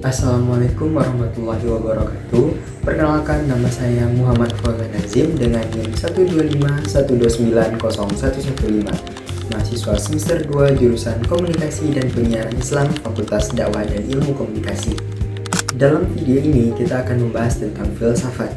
Assalamualaikum warahmatullahi wabarakatuh. Perkenalkan, nama saya Muhammad Fauzan Nazim dengan NIM 12512901115, mahasiswa semester 2 jurusan Komunikasi dan Penyiaran Islam Fakultas Dakwah dan Ilmu Komunikasi. Dalam video ini kita akan membahas tentang filsafat.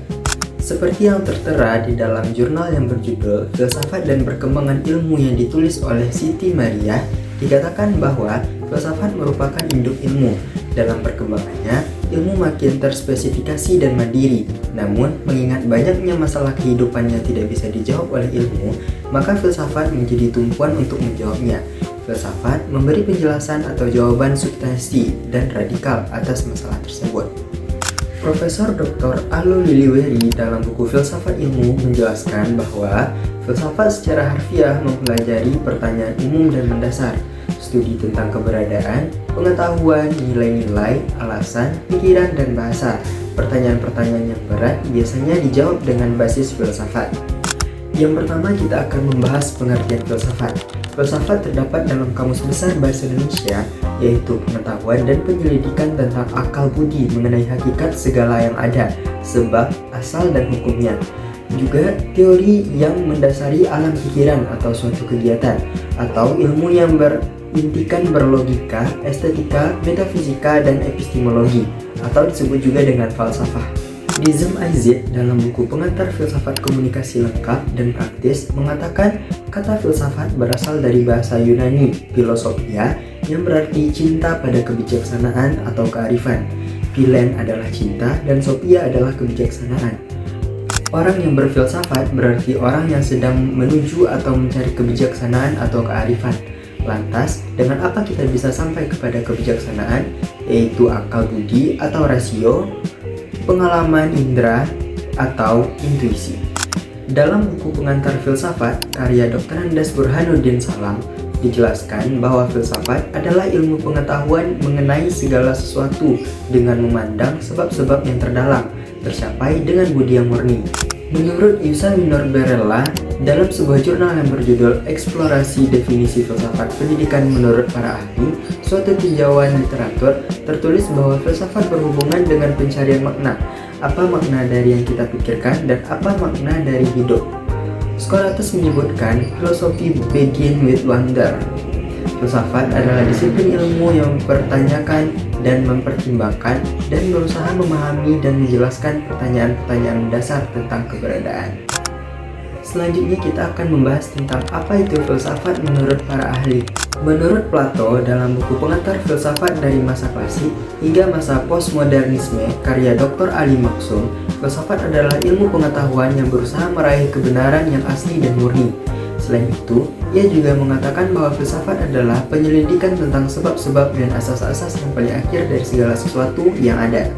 Seperti yang tertera di dalam jurnal yang berjudul Filsafat dan Perkembangan Ilmu yang ditulis oleh Siti Mariah, dikatakan bahwa filsafat merupakan induk ilmu. Dalam perkembangannya, ilmu makin terspesifikasi dan mandiri. Namun, mengingat banyaknya masalah kehidupan yang tidak bisa dijawab oleh ilmu, maka filsafat menjadi tumpuan untuk menjawabnya. Filsafat memberi penjelasan atau jawaban substansi dan radikal atas masalah tersebut. Profesor Dr. Alo Liliweri dalam buku Filsafat Ilmu menjelaskan bahwa filsafat secara harfiah mempelajari pertanyaan umum dan mendasar, studi tentang keberadaan, pengetahuan, nilai-nilai, alasan, pikiran, dan bahasa. Pertanyaan-pertanyaan yang berat biasanya dijawab dengan basis filsafat. Yang pertama, kita akan membahas pengertian filsafat. Filsafat terdapat dalam Kamus Besar Bahasa Indonesia, yaitu pengetahuan dan penyelidikan tentang akal budi mengenai hakikat segala yang ada, sebab, asal, dan hukumnya. Juga teori yang mendasari alam pikiran atau suatu kegiatan, atau ilmu yang intikan berlogika, estetika, metafisika, dan epistemologi, atau disebut juga dengan falsafah. Nizam Aizid dalam buku Pengantar Filsafat Komunikasi Lengkap dan Praktis mengatakan kata filsafat berasal dari bahasa Yunani, philosophia, yang berarti cinta pada kebijaksanaan atau kearifan. Philen adalah cinta dan sophia adalah kebijaksanaan. Orang yang berfilsafat berarti orang yang sedang menuju atau mencari kebijaksanaan atau kearifan. Lantas, dengan apa kita bisa sampai kepada kebijaksanaan, yaitu akal budi atau rasio, pengalaman indera, atau intuisi. Dalam buku Pengantar Filsafat, karya Dr. Andas Burhanuddin Salam, dijelaskan bahwa filsafat adalah ilmu pengetahuan mengenai segala sesuatu dengan memandang sebab-sebab yang terdalam, tercapai dengan budi yang murni. Menurut Yusan Norberella, dalam sebuah jurnal yang berjudul Eksplorasi Definisi Filsafat Pendidikan Menurut Para Ahli, suatu tinjauan literatur, tertulis bahwa filsafat berhubungan dengan pencarian makna. Apa makna dari yang kita pikirkan dan apa makna dari hidup? Socrates menyebutkan filosofi begin with wonder. Filsafat adalah disiplin ilmu yang mempertanyakan dan mempertimbangkan dan berusaha memahami dan menjelaskan pertanyaan-pertanyaan mendasar tentang keberadaan. Selanjutnya kita akan membahas tentang apa itu filsafat menurut para ahli. Menurut Plato dalam buku Pengantar Filsafat dari Masa Klasik hingga Masa Postmodernisme karya Dr. Ali Maksum, filsafat adalah ilmu pengetahuan yang berusaha meraih kebenaran yang asli dan murni. Selain itu, ia juga mengatakan bahwa filsafat adalah penyelidikan tentang sebab-sebab dan asas-asas yang paling akhir dari segala sesuatu yang ada.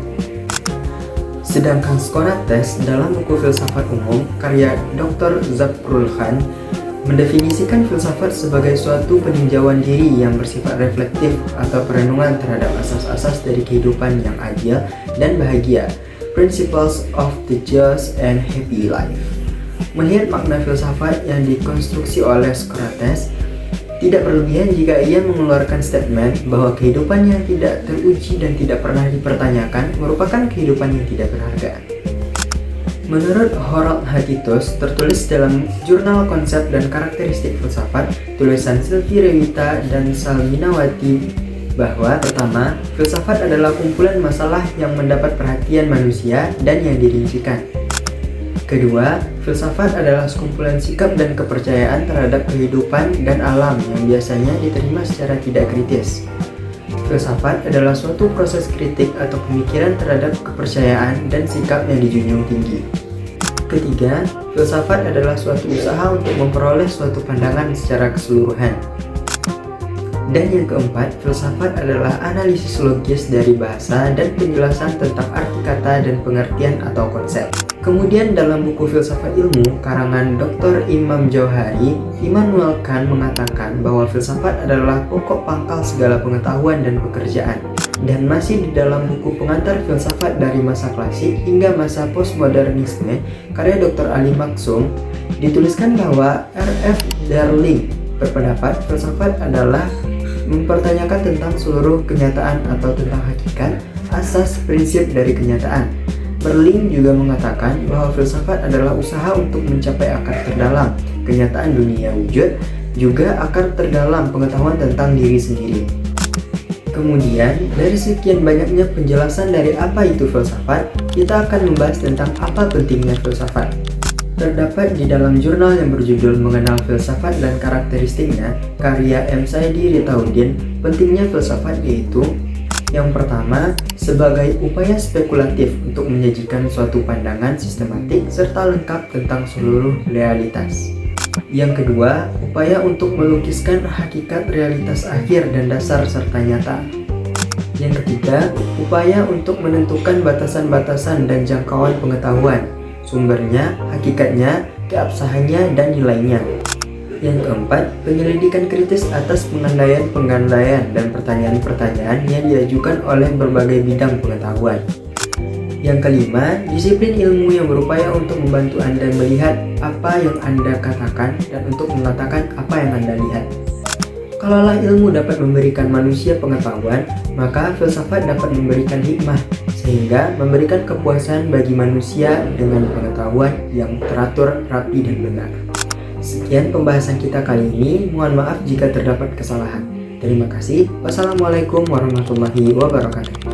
Sedangkan Socrates dalam buku Filsafat Umum karya Dr. Zakrul Khan mendefinisikan filsafat sebagai suatu peninjauan diri yang bersifat reflektif atau perenungan terhadap asas-asas dari kehidupan yang adil dan bahagia, principles of the just and happy life. Melihat makna filsafat yang dikonstruksi oleh Socrates, tidak berlebihan jika ia mengeluarkan statement bahwa kehidupan yang tidak teruji dan tidak pernah dipertanyakan merupakan kehidupan yang tidak berharga. Menurut Horald Hatitus, tertulis dalam Jurnal Konsep dan Karakteristik Filsafat, tulisan Sylvie Rewita dan Salminawati, bahwa pertama, filsafat adalah kumpulan masalah yang mendapat perhatian manusia dan yang dirincikan. Kedua, filsafat adalah sekumpulan sikap dan kepercayaan terhadap kehidupan dan alam yang biasanya diterima secara tidak kritis. Filsafat adalah suatu proses kritik atau pemikiran terhadap kepercayaan dan sikap yang dijunjung tinggi. Ketiga, filsafat adalah suatu usaha untuk memperoleh suatu pandangan secara keseluruhan. Dan yang keempat, filsafat adalah analisis logis dari bahasa dan penjelasan tentang arti kata dan pengertian atau konsep. Kemudian dalam buku Filsafat Ilmu karangan Dr. Imam Jauhari, Immanuel Kant mengatakan bahwa filsafat adalah pokok pangkal segala pengetahuan dan pekerjaan. Dan masih di dalam buku Pengantar Filsafat dari Masa Klasik hingga Masa Postmodernisme karya Dr. Ali Maksum, dituliskan bahwa R.F. Darling berpendapat filsafat adalah mempertanyakan tentang seluruh kenyataan atau tentang hakikat asas prinsip dari kenyataan. Berling juga mengatakan bahwa filsafat adalah usaha untuk mencapai akar terdalam kenyataan dunia wujud, juga akar terdalam pengetahuan tentang diri sendiri. Kemudian, dari sekian banyaknya penjelasan dari apa itu filsafat, kita akan membahas tentang apa pentingnya filsafat. Terdapat di dalam jurnal yang berjudul Mengenal Filsafat dan Karakteristiknya, karya M. Saidi Ritaudin, pentingnya filsafat yaitu: yang pertama, sebagai upaya spekulatif untuk menyajikan suatu pandangan sistematik serta lengkap tentang seluruh realitas. Yang kedua, upaya untuk melukiskan hakikat realitas akhir dan dasar serta nyata. Yang ketiga, upaya untuk menentukan batasan-batasan dan jangkauan pengetahuan, sumbernya, hakikatnya, keabsahannya, dan nilainya. Yang keempat, penyelidikan kritis atas pengandaian-pengandaian dan pertanyaan-pertanyaan yang diajukan oleh berbagai bidang pengetahuan. Yang kelima, disiplin ilmu yang berupaya untuk membantu Anda melihat apa yang Anda katakan dan untuk mengatakan apa yang Anda lihat. Kalaulah ilmu dapat memberikan manusia pengetahuan, maka filsafat dapat memberikan hikmah, sehingga memberikan kepuasan bagi manusia dengan pengetahuan yang teratur, rapi, dan benar. Sekian pembahasan kita kali ini, mohon maaf jika terdapat kesalahan. Terima kasih. Wassalamualaikum warahmatullahi wabarakatuh.